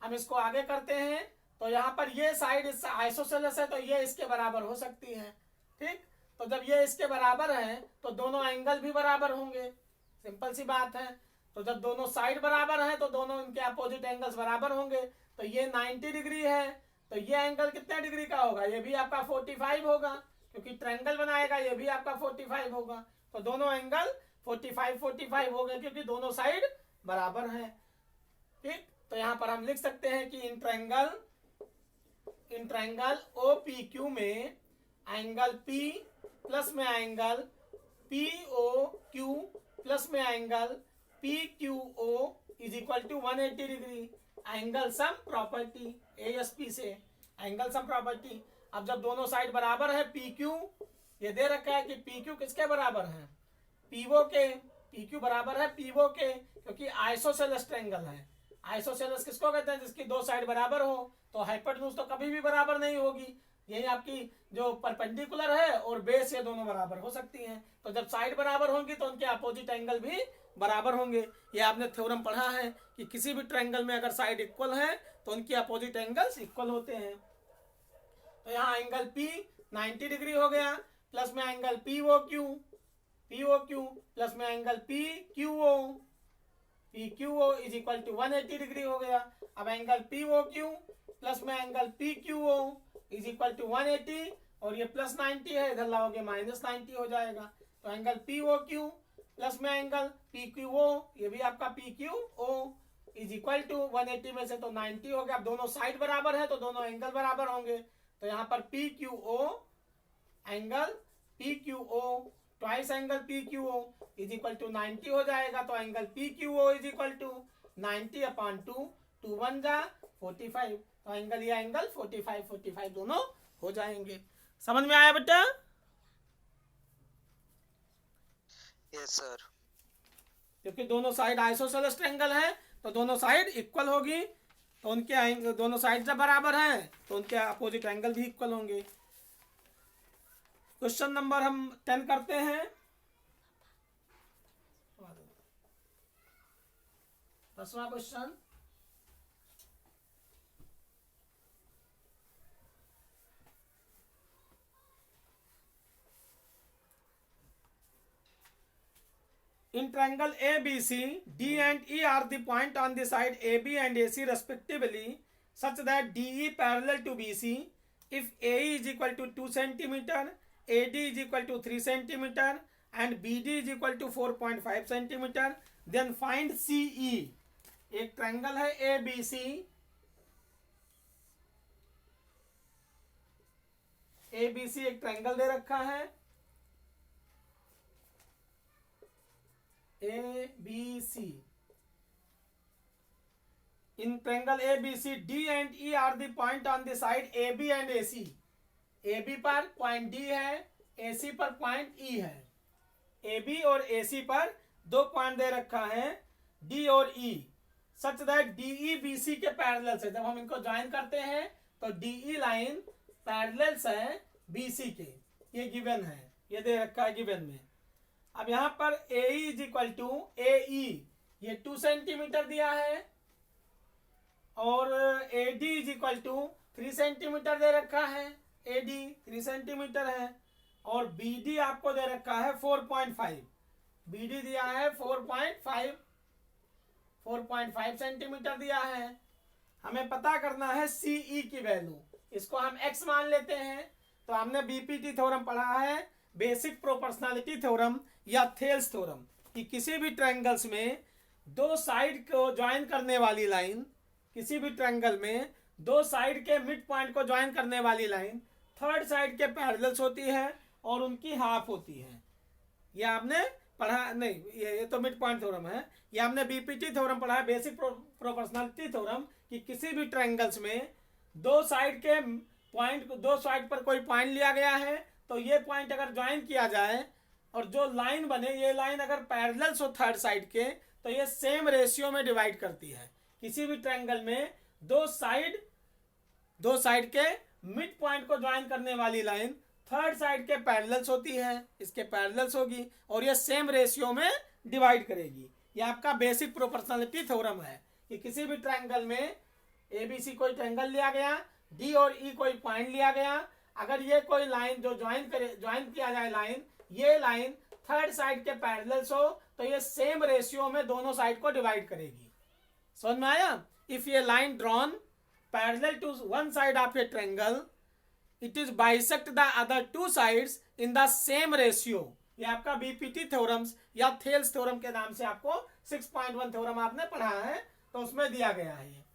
हम इसको आगे करते हैं, तो यहाँ पर ये साइड इस आइसोसेलेस है तो ये इसके बराबर हो सकती है, ठीक। तो जब ये इसके बराबर है तो दोनों एंगल भी बराबर होंगे, सिंपल सी बात है। तो जब दोनों साइड बराबर हैं तो दोनों इनके अपोजिट एंगल्स बराबर होंगे। तो ये 90 डिग्री है तो ये एंगल कितने डिग्री का होगा, ये भी आपका 45 होगा, क्योंकि ट्रायंगल बनाएगा, ये भी आपका 45 होगा। तो दोनों एंगल 45 हो गए क्योंकि दोनों साइड बराबर हैं, ठीक। तो यहाँ पर हम लिख सकते हैं कि इन ट्रायंगल OPQ में एंगल P प्लस में एंगल POQ प्लस में angle PQO is equal to 180 degree. Angle sum property ASP से एंगल सम प्रॉपर्टी। अब जब दोनों साइड बराबर है PQ, ये दे रखा है कि PQ किसके बराबर है, PO के। PQ बराबर है PO के, क्योंकि आइसोसेलेस ट्रायंगल है। आइसोसेलेस किसको कहते हैं, जिसकी दो साइड बराबर हो। तो हाइपोटेन्यूज तो कभी भी बराबर नहीं होगी, यही आपकी जो परपेंडिकुलर है और बेस, ये दोनों बराबर हो सकती हैं। तो जब साइड बराबर होंगी तो उनके अपोजिट एंगल भी बराबर होंगे। ये आपने थ्योरम पढ़ा है कि किसी भी ट्रायंगल में अगर साइड इक्वल है तो उनके अपोजिट एंगल्स इक्वल होते हैं। तो यहाँ एंगल P 90 डिग्री हो गया, प्लस में एंगल POQ प्लस में angle PQO is equal to 180 degree हो गया। अब एंगल POQ प्लस में angle PQO is equal to 180, और ये प्लस 90 है, इधर लाओगे माइनस 90 हो जाएगा। तो एंगल POQ प्लस में एंगल PQO, ये भी आपका PQO इज इक्वल टू 180 में से तो 90 हो गया। अब दोनों साइड बराबर है तो दोनों एंगल बराबर होंगे। तो यहाँ पर PQO twice angle PQO is equal to 90 हो जाएगा। तो angle PQO is equal to 90 upon 2, 2 1 जा 45। तो एंगल ये एंगल 45 दोनों हो जाएंगे। समझ में आया बेटा? Yes sir. क्योंकि दोनों साइड आइसोसेलेस ट्रायंगल है तो दोनों साइड इक्वल होगी, तो उनके दोनों साइड जब बराबर हैं तो उनके अपोजिट एंगल भी इक्वल होंगे। क्वेश्चन नंबर हम 10 करते हैं। 10वां question, in triangle ABC, D and E are the point on the side AB and AC respectively, such that DE parallel to BC. If AE is equal to 2 cm, AD is equal to 3 cm and BD is equal to 4.5 cm, then find CE. एक triangle है ABC, ABC एक triangle दे रखा है ABC. In triangle ABC, D and E are the point on the side AB and AC. AB पर point D है, AC पर point E है। AB और AC पर दो पॉइंट दे रखा है D और E, such that DE BC के पैरेलल से। जब हम इनको ज्वाइन करते हैं तो DE लाइन पैरेलल्स है BC के, ये गिवन है, ये दे रखा है गिवन में। अब यहाँ पर AE is equal to AE, ये 2 सेंटीमीटर दिया है, और AD is equal to 3 centimetre दे रखा है, AD 3 सेंटीमीटर है, और BD आपको दे रखा है 4.5, BD दिया है 4.5 सेंटीमीटर दिया है। हमें पता करना है CE की वैल्यू, इसको हम x मान लेते हैं। तो हमने BPT थ्योरम पढ़ा है, बेसिक प्रोपोर्शनलिटी थ्योरम या थेल्स थ्योरम, कि किसी भी ट्रायंगल्स में दो साइड को ज्वाइन करने वाली लाइन, किसी भी ट्रायंगल में दो साइड के मिड पॉइंट को ज्वाइन करने वाली लाइन थर्ड साइड के पैरेलल्स होती है और उनकी हाफ होती है। ये आपने पढ़ा नहीं, ये तो मिड पॉइंट थ्योरम है। ये हमने बीपीटी थ्योरम पढ़ा है, बेसिक प्रोपोर्शनलिटी थ्योरम, कि किसी भी ट्रायंगल्स में दो साइड के पॉइंट, दो साइड पर कोई पॉइंट लिया गया है तो ये पॉइंट अगर ज्वाइन किया जाए और जो लाइन बने, ये लाइन अगर पैरेलल्स हो थर्ड साइड के, तो ये सेम रेशियो में डिवाइड करती है। किसी भी ट्रायंगल में दो साइड के मिड पॉइंट को ज्वाइन करने वाली लाइन थर्ड साइड के पैरेलल्स होती है, इसके पैरेलल्स होगी और ये सेम रेशियो में डिवाइड करेगी। ये आपका बेसिक प्रोपोर्शनलिटी थ्योरम है कि किसी भी ट्रायंगल में एबीसी कोई ट्रायंगल लिया गया, डी और ई कोई पॉइंट लिया गया, अगर ये कोई लाइन जो ज्वाइन किया जाए लाइन, ये लाइन थर्ड साइड के पैरेलल्स हो तो ये सेम रेशियो में दोनों साइड को डिवाइड करेगी। समझ में आया? इफ ये line drawn parallel to one side of a triangle, it is bisect the other two sides in the same ratio. ये आपका बीपीटी थ्योरम्स या थेल्स थ्योरम के नाम से आपको 6.1 थ्योरम आपने पढ़ा है, तो उसमें दिया गया है।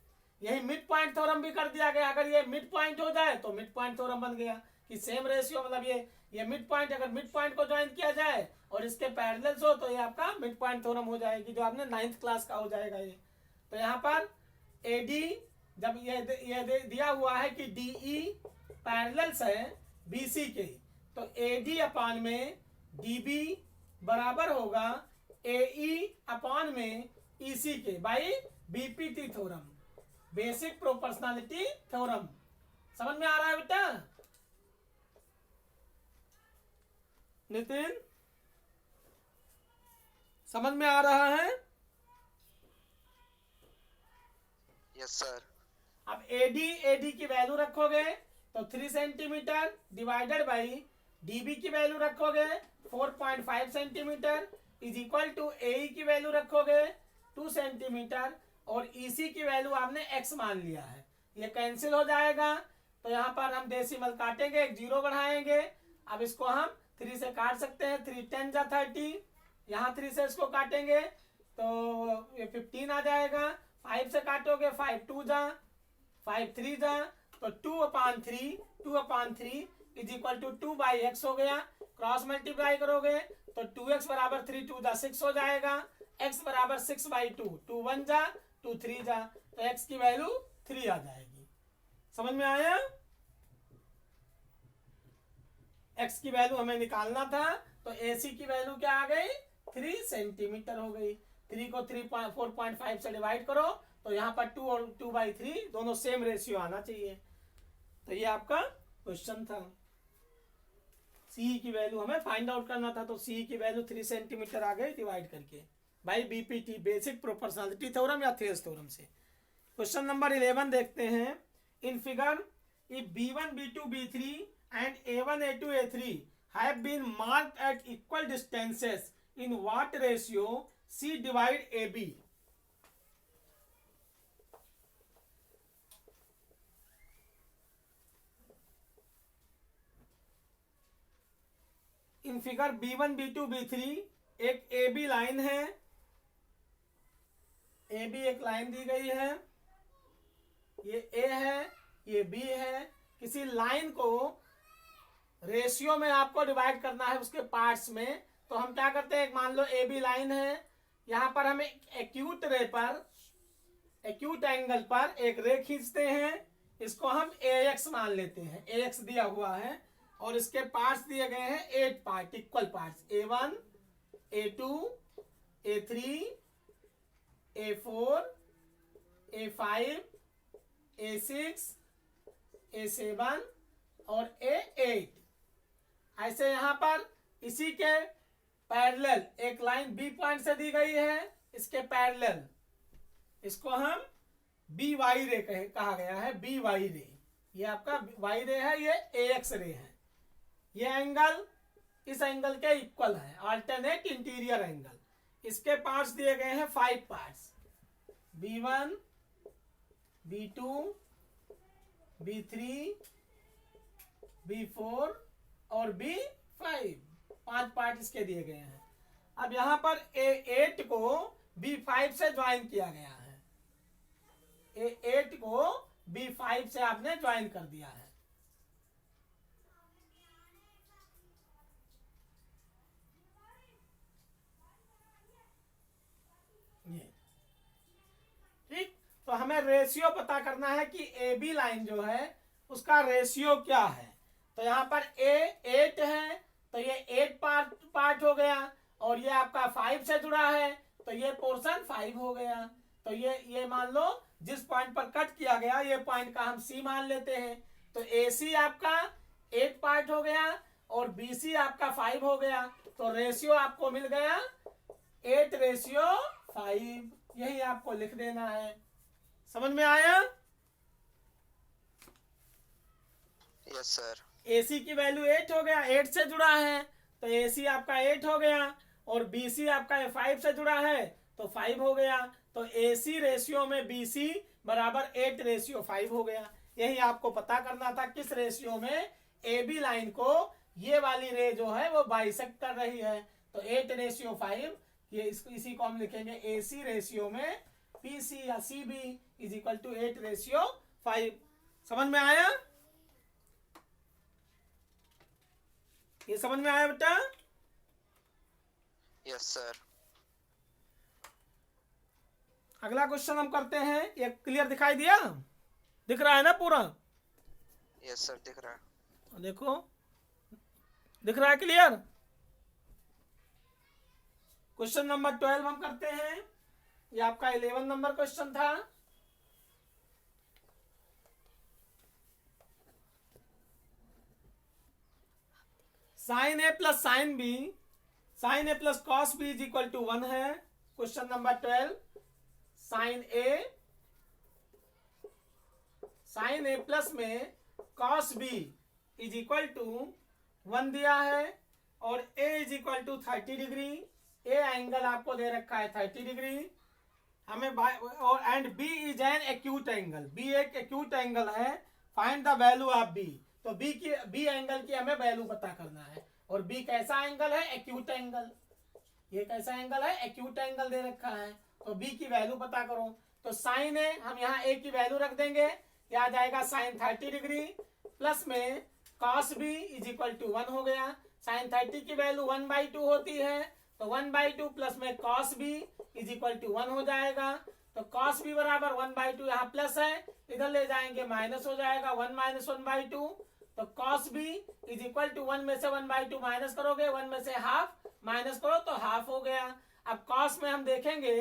यही मिड पॉइंट थ्योरम भी कर दिया गया। अगर ये मिड पॉइंट हो जाए तो मिड पॉइंट थ्योरम बन गया कि सेम रेशियो, मतलब ये मिड पॉइंट, अगर मिड पॉइंट को ज्वाइन किया जाए और इसके पैरेलल्स हो तो ये आपका मिड पॉइंट थ्योरम हो जाएगी, जो आपने 9th क्लास का हो जाएगा ये। तो यहाँ पर एडी, जब ये दिया हुआ है कि डीई पैरेलल्स है बीसी के, तो एडी अपान में डीबी बराबर होगा एई अपान में ईसी के by BPT theorem, basic proportionality theorem. समझ में आ रहा है बेटा? नितिन, समझ में आ रहा है? Yes sir. अब एडी की वैल्यू रखोगे तो 3 सेंटीमीटर डिवाइडेड बाई डीबी की वैल्यू रखोगे 4.5 सेंटीमीटर इज इक्वल टू एई की वैल्यू रखोगे 2 सेंटीमीटर और ईसी की वैल्यू आपने x मान लिया है। ये कैंसिल हो जाएगा, तो यहाँ पर हम डेसिमल काटेंगे, एक 0 बढ़ाएंगे। अब इसको हम 3 से काट सकते हैं, 3 10 जा 30, यहाँ 3 से इसको काटेंगे तो ये 15 आ जाएगा। 5 से काटोगे 5 2 जा, 5 3 जा, तो 2/3 इज इक्वल टू 2/x हो गया। क्रॉस मल्टीप्लाई करोगे तो 2x बराबर 3 2 जा 6 हो जाएगा, x बराबर 6/2, 2 1 जा 2 3 जा, तो x की वैल्यू 3 आ जाएगी। समझ में आया? x की वैल्यू हमें निकालना था, तो AC की वैल्यू क्या आ गई? 3 सेंटीमीटर हो गई। 3 को 4.5 से डिवाइड करो तो यहाँ पर 2 और 2/3 दोनों सेम रेशियो आना चाहिए। तो ये आपका क्वेश्चन था। सी की वैल्यू हमें फाइंड आउट करना था, तो सी की वैल्यू 3 सेंटीमीटर आ गई डिवाइड करके by BPT, basic proportionality theorem या थेल्स थ्योरम से। क्वेश्चन नंबर 11 देखते हैं। In figure if B1 B2 B3 and A1 A2 A3 have been marked at equal distances in what ratio C divide AB। In figure B1 B2 B3 एक AB line है, AB एक line दी गई है, ये A है, ये B है। किसी लाइन को रेशियो में आपको डिवाइड करना है उसके पार्ट्स में, तो हम क्या करते हैं, एक मान लो AB लाइन है, यहाँ पर हम एक्यूट रे पर, एक्यूट एंगल पर एक रे खींचते हैं, इसको हम AX मान लेते हैं। AX दिया हुआ है और इसके पार्ट्स दिए गए हैं 8 part, equal parts, A1 A2 A3 A4 A5 A6 A7 और A8। ऐसे यहाँ पर इसी के पैरेलल एक लाइन B पॉइंट से दी गई है, इसके पैरेलल, इसको हम BY रे कहा गया है, BY रे। ये आपका Y रे है, ये AX रे है। ये एंगल इस एंगल के इक्वल है, अल्टरनेट इंटीरियर एंगल। इसके पार्ट्स दिए गए हैं 5 parts, B1 B2 B3 B4 और B5, 5 पार्ट इसके दिए गए हैं। अब यहाँ पर A8 को B5 से ज्वाइन किया गया है, A8 को B5 से आपने ज्वाइन कर दिया है। ठीक, तो हमें रेशियो पता करना है कि AB लाइन जो है उसका रेशियो क्या है। तो यहाँ पर A8 है, तो ये 8 पार्ट हो गया, और ये आपका 5 से जुड़ा है, तो ये पोर्शन 5 हो गया। तो ये मान लो जिस पॉइंट पर कट किया गया, ये पॉइंट का हम C मान लेते हैं, तो AC आपका 8 पार्ट हो गया और BC आपका 5 हो गया, तो रेशियो आपको मिल गया 8:5। यही आपको लिख देना है। समझ में आया? Yes sir. AC की वैल्यू 8 हो गया, 8 से जुड़ा है तो AC आपका 8 हो गया और BC आपका 5 से जुड़ा है तो 5 हो गया, तो AC रेशियो में BC बराबर 8:5 हो गया। यही आपको पता करना था किस रेशियो में AB लाइन को ये वाली रे जो है वो बाइसेक्ट कर रही है। तो 8:5 ये इसी को हम लिखेंगे AC रेशियो में BC या CB इज इक्वल टू 8:5। समझ में आया? ये समझ में आया बेटा? Yes sir. अगला क्वेश्चन हम करते हैं। ये क्लियर दिखाई दिया? दिख रहा है ना पूरा? यस सर दिख रहा है। देखो दिख रहा है क्लियर? क्वेश्चन नंबर 12 हम करते हैं। ये आपका 11 नंबर क्वेश्चन था। Sine A plus sine B, sine A plus cos B is equal to 1 है। Question number 12, sine A plus में cos B is equal to 1 दिया है और A is equal to 30 degree. A angle आपको दे रखा है 30 डिग्री हमें और and B is an acute angle, B एक एक्यूट एंगल है। Find the value of B. तो बी एंगल की हमें वैल्यू पता करना है। और बी कैसा एंगल है? Acute angle. ये कैसा एंगल है? एक्यूट एंगल दे रखा है। तो बी की वैल्यू पता करो। तो साइन है, हम यहाँ ए की वैल्यू रख देंगे, यह आ जाएगा साइन 30 डिग्री प्लस में cos B is equal to 1 हो गया। साइन 30 की वैल्यू 1/2 होती है, तो 1/2 प्लस में cos B is equal to 1 हो जाएगा। तो कॉस बी बराबर 1/2, यहाँ प्लस है, इधर ले जाएंगे माइनस हो जाएगा, 1 - 1/2। तो cos B is equal to 1 में से 1/2 माइनस करोगे, 1 में से हाफ माइनस करो तो हाफ हो गया। अब कॉस में हम देखेंगे